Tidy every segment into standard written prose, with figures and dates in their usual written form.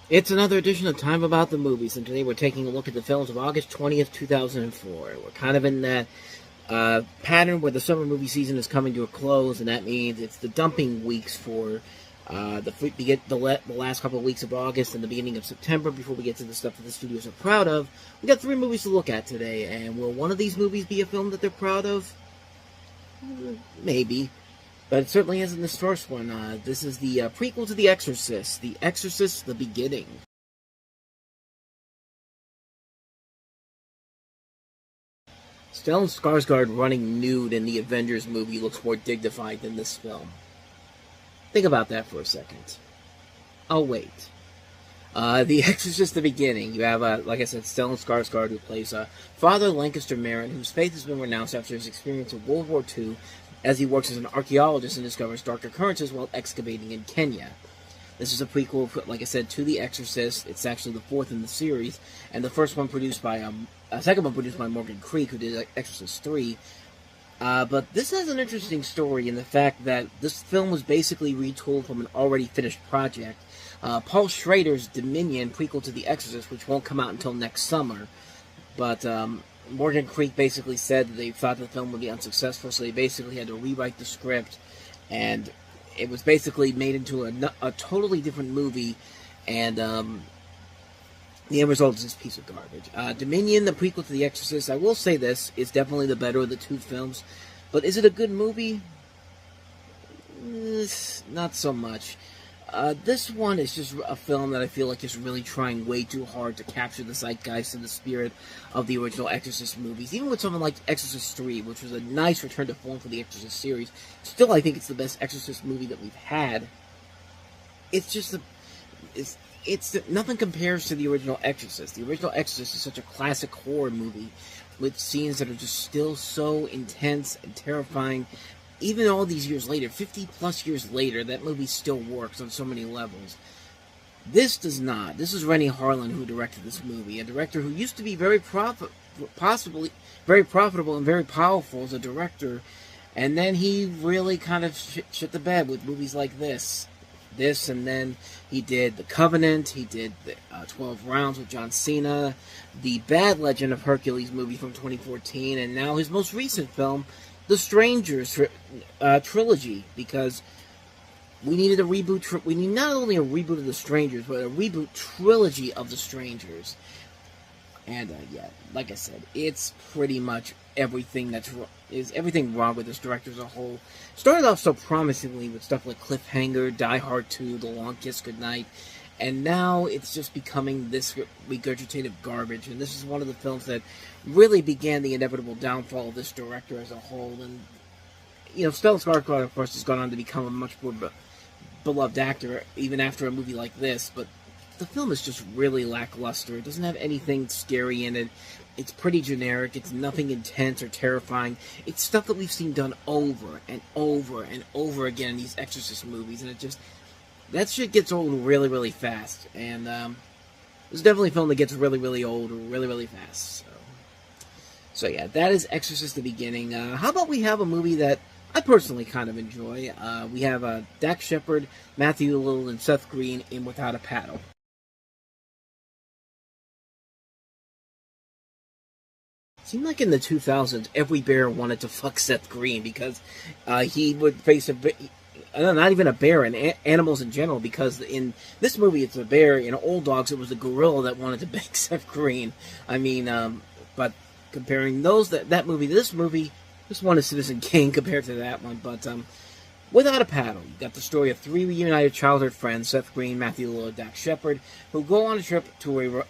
It's another edition of Time About the Movies, and today we're taking a look at the films of August 20th, 2004. We're kind of in that pattern where the summer movie season is coming to a close, and that means it's the dumping weeks for the last couple of weeks of August and the beginning of September before we get to the stuff that the studios are proud of. We got 3 movies to look at today, and will one of these movies be a film that they're proud of? Maybe. But it certainly isn't this first one. This is the prequel to The Exorcist. The Exorcist, The Beginning. Stellan Skarsgård running nude in the Avengers movie looks more dignified than this film. Think about that for a second. I'll wait. The Exorcist, The Beginning. You have, like I said, Stellan Skarsgård, who plays Father Lancaster Marin, whose faith has been renounced after his experience in World War II, as he works as an archaeologist and discovers dark occurrences while excavating in Kenya. This is a prequel, like I said, to The Exorcist. It's actually the 4th in the series, and the first one produced by, second one produced by Morgan Creek, who did Exorcist 3. But this has an interesting story in the fact that this film was basically retooled from an already finished project. Paul Schrader's Dominion, prequel to The Exorcist, which won't come out until next summer. But Morgan Creek basically said that they thought the film would be unsuccessful, so they basically had to rewrite the script, and it was basically made into a totally different movie, and the end result is this piece of garbage. Dominion, the prequel to The Exorcist, I will say this, is definitely the better of the 2 films, but is it a good movie? Not so much. This one is just a film that I feel like is really trying way too hard to capture the zeitgeist and the spirit of the original Exorcist movies. Even with something like Exorcist 3, which was a nice return to form for the Exorcist series, still I think it's the best Exorcist movie that we've had. It's just nothing compares to the original Exorcist. The original Exorcist is such a classic horror movie with scenes that are just still so intense and terrifying. Even all these years later, 50 plus years later, that movie still works on so many levels. This does not. This is Rennie Harlan who directed this movie, a director who used to be possibly very profitable and very powerful as a director, and then he really kind of shit the bed with movies like this. And then he did The Covenant, he did the 12 Rounds with John Cena, the Bad Legend of Hercules movie from 2014, and now his most recent film, The Strangers trilogy, because we needed a reboot. We need not only a reboot of The Strangers, but a reboot trilogy of The Strangers. And yeah, like I said, it's pretty much everything everything wrong with this director as a whole. Started off so promisingly with stuff like Cliffhanger, Die Hard 2, The Long Kiss Goodnight, and now it's just becoming this regurgitative garbage. And this is one of the films that really began the inevitable downfall of this director as a whole. And Stellan Skarsgård, of course, has gone on to become a much more beloved actor even after a movie like this, but the film is just really lackluster. It doesn't have anything scary in it. It's pretty generic. It's nothing intense or terrifying. It's stuff that we've seen done over and over and over again in these Exorcist movies, and that shit gets old really, really fast. And it's definitely a film that gets really, really old really, really fast. So yeah, that is Exorcist: The Beginning. How about we have a movie that I personally kind of enjoy? We have Dax Shepard, Matthew Lillard, and Seth Green in Without a Paddle. Seemed like in the 2000s, every bear wanted to fuck Seth Green because he would face not even a bear, and animals in general, because in this movie it's a bear. In Old Dogs, it was a gorilla that wanted to bang Seth Green. I mean, but comparing that movie to this movie, this one is Citizen Kane compared to that one. But Without a Paddle, you got the story of 3 reunited childhood friends, Seth Green, Matthew Lillard, Dax Shepard, who go on a trip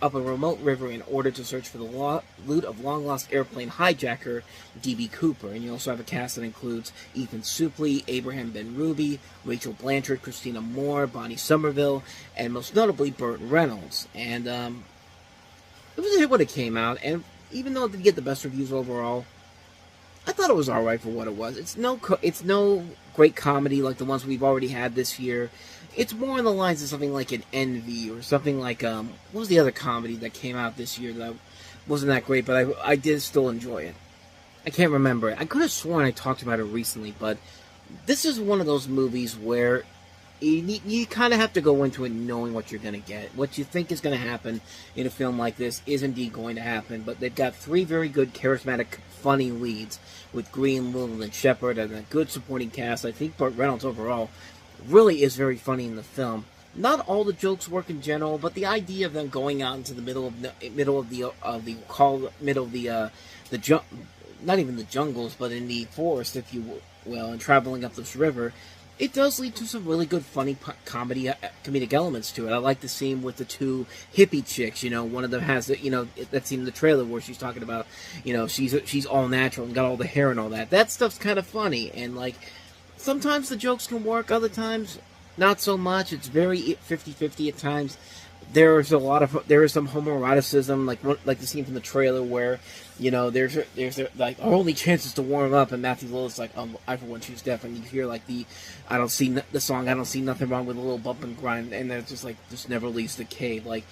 up a remote river in order to search for the loot of long-lost airplane hijacker D.B. Cooper. And you also have a cast that includes Ethan Suplee, Abraham Ben-Ruby, Rachel Blanchard, Christina Moore, Bonnie Somerville, and most notably Burt Reynolds. And it was a hit when it came out, and even though it didn't get the best reviews overall, I thought it was alright for what it was. It's no great comedy like the ones we've already had this year. It's more on the lines of something like an Envy, or something like, what was the other comedy that came out this year that wasn't that great, but I did still enjoy it. I can't remember it. I could have sworn I talked about it recently, but this is one of those movies where you kind of have to go into it knowing what you're going to get. What you think is going to happen in a film like this is indeed going to happen, but they've got three very good, charismatic, funny leads with Green, Little, and Shepard, and a good supporting cast. I think Burt Reynolds overall really is very funny in the film. Not all the jokes work in general, but the idea of them going out into the middle of the not even the jungles, but in the forest, if you will, and traveling up this river, it does lead to some really good, funny comedic elements to it. I like the scene with the two hippie chicks. You know, one of them has the, that scene in the trailer where she's talking about, she's all natural and got all the hair and all that. That stuff's kind of funny, and like sometimes the jokes can work, other times not so much. It's very 50-50 at times. There is some homoeroticism, like the scene from the trailer where, there's like our only chance is to warm up, and Matthew Lillard's like, I for one choose death, and you hear like the song, I don't see nothing wrong with a little bump and grind, and then it's just like, just never leaves the cave, like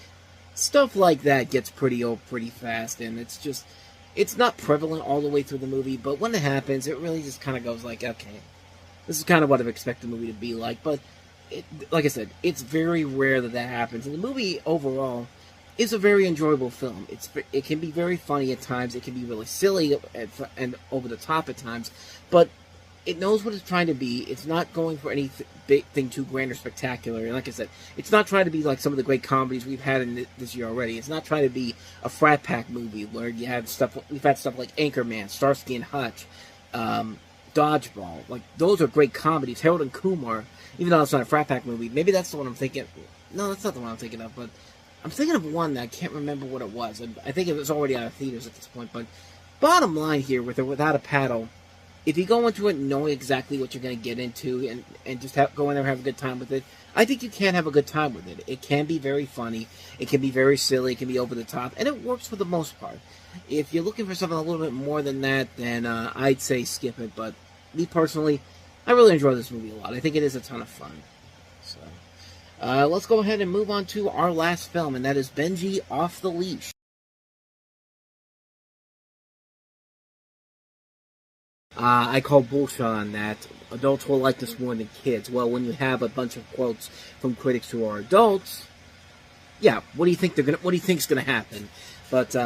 stuff like that gets pretty old pretty fast, and it's not prevalent all the way through the movie, but when it happens, it really just kind of goes like, okay, this is kind of what I've expected the movie to be like, but like I said, it's very rare that happens. And the movie overall is a very enjoyable film. It can be very funny at times. It can be really silly and over the top at times. But it knows what it's trying to be. It's not going for anything too grand or spectacular. And like I said, it's not trying to be like some of the great comedies we've had in this year already. It's not trying to be a frat pack movie where you have stuff. We've had stuff like Anchorman, Starsky and Hutch, Dodgeball. Like, those are great comedies. Harold and Kumar. Even though it's not a frat pack movie, maybe that's the one I'm thinking. No, that's not the one I'm thinking of, but I'm thinking of one that I can't remember what it was. I think it was already out of theaters at this point, but bottom line here, with or without a paddle, if you go into it knowing exactly what you're going to get into and just go in there and have a good time with it, I think you can have a good time with it. It can be very funny, it can be very silly, it can be over the top, and it works for the most part. If you're looking for something a little bit more than that, then I'd say skip it, but me personally, I really enjoy this movie a lot. I think it is a ton of fun. So, let's go ahead and move on to our last film, and that is Benji Off the Leash. I call bullshit on that. Adults will like this more than kids. Well, when you have a bunch of quotes from critics who are adults, yeah, what do you think's gonna happen? But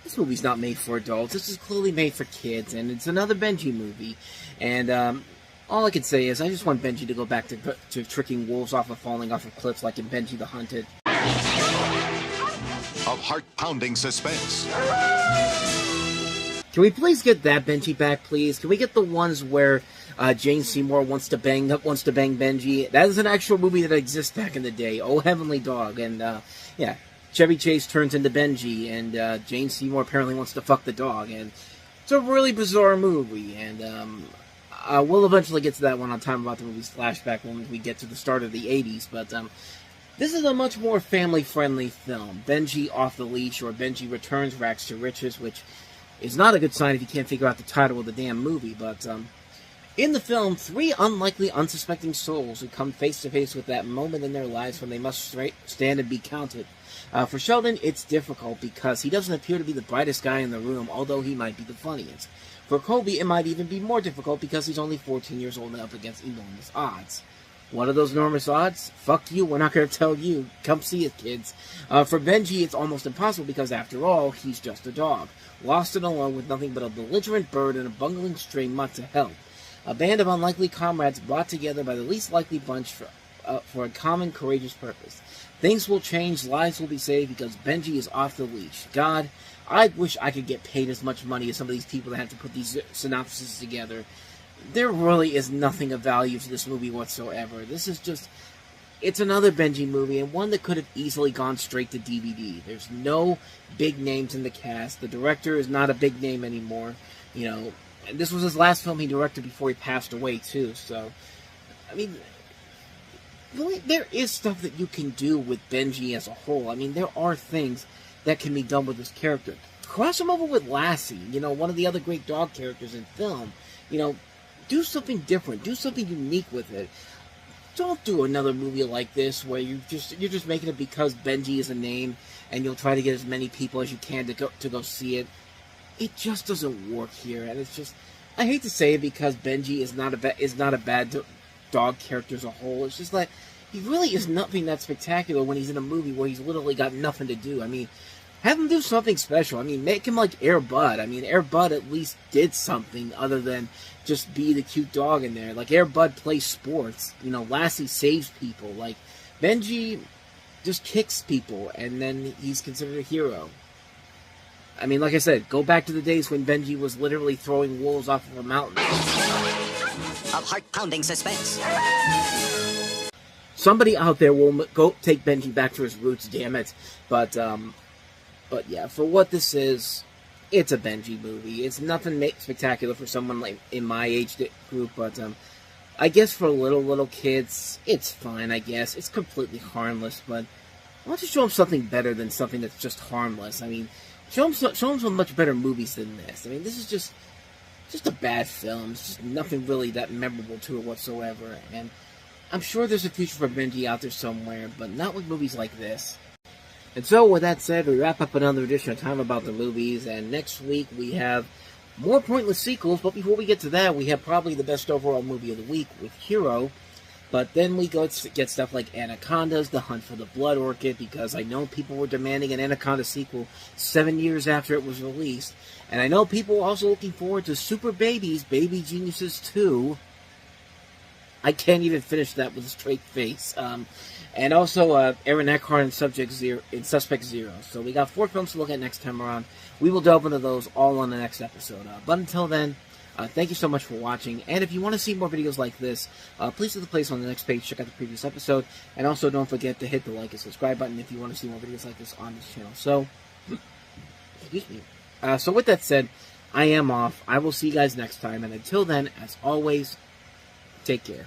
this movie's not made for adults. This is clearly made for kids, and it's another Benji movie. And all I can say is I just want Benji to go back to tricking wolves off of falling off of cliffs like in Benji the Hunted. Of heart-pounding suspense. Can we please get that Benji back, please? Can we get the ones where Jane Seymour wants to bang Benji? That is an actual movie that exists back in the day. Oh, Heavenly Dog. And, yeah, Chevy Chase turns into Benji, and Jane Seymour apparently wants to fuck the dog. And it's a really bizarre movie, and we'll eventually get to that one on Time About the Movie's Flashback when we get to the start of the 80s, but this is a much more family-friendly film. Benji Off the Leash, or Benji Returns Rags to Riches, which is not a good sign if you can't figure out the title of the damn movie, but in the film, three unlikely, unsuspecting souls who come face-to-face with that moment in their lives when they must stand and be counted. For Sheldon, it's difficult because he doesn't appear to be the brightest guy in the room, although he might be the funniest. For Colby, it might even be more difficult because he's only 14 years old and up against enormous odds. What are those enormous odds? Fuck you, we're not going to tell you. Come see it, kids. For Benji, it's almost impossible because, after all, he's just a dog. Lost and alone with nothing but a belligerent bird and a bungling stray mutt to help. A band of unlikely comrades brought together by the least likely bunch for a common, courageous purpose. Things will change, lives will be saved because Benji is off the leash. God, I wish I could get paid as much money as some of these people that have to put these synopses together. There really is nothing of value to this movie whatsoever. This is just... It's another Benji movie, and one that could have easily gone straight to DVD. There's no big names in the cast. The director is not a big name anymore. You know, and this was his last film he directed before he passed away, too. So, I mean, really, there is stuff that you can do with Benji as a whole. I mean, there are things that can be done with this character. Cross him over with Lassie, you know, one of the other great dog characters in film. You know, do something different. Do something unique with it. Don't do another movie like this where you're just making it because Benji is a name and you'll try to get as many people as you can to go see it. It just doesn't work here, and it's just, I hate to say it because Benji is not a bad dog character as a whole. It's just like, he really is nothing that spectacular when he's in a movie where he's literally got nothing to do. I mean, have him do something special. I mean, make him like Air Bud. I mean, Air Bud at least did something other than just be the cute dog in there. Like, Air Bud plays sports. You know, Lassie saves people. Like, Benji just kicks people, and then he's considered a hero. I mean, like I said, go back to the days when Benji was literally throwing wolves off of a mountain. Of heart-pounding suspense. Somebody out there will go take Benji back to his roots, damn it. But yeah, for what this is, it's a Benji movie. It's nothing spectacular for someone like in my age group, but I guess for little kids, it's fine, I guess. It's completely harmless, but I want to show them something better than something that's just harmless. I mean, show them some much better movies than this. I mean, this is just a bad film. It's just nothing really that memorable to it whatsoever, and I'm sure there's a future for Benji out there somewhere, but not with movies like this. And so, with that said, we wrap up another edition of Time About the Movies, and next week we have more pointless sequels, but before we get to that, we have probably the best overall movie of the week with Hero, but then we go to get stuff like Anaconda's The Hunt for the Blood Orchid, because I know people were demanding an Anaconda sequel 7 years after it was released, and I know people were also looking forward to Super Babies, Baby Geniuses 2. I can't even finish that with a straight face. And also Aaron Eckhart in Suspect Zero. So we got 4 films to look at next time around. We will delve into those all on the next episode. But until then, thank you so much for watching. And if you want to see more videos like this, please hit the place on the next page. Check out the previous episode. And also don't forget to hit the like and subscribe button if you want to see more videos like this on this channel. So, excuse me. So with that said, I am off. I will see you guys next time. And until then, as always, take care.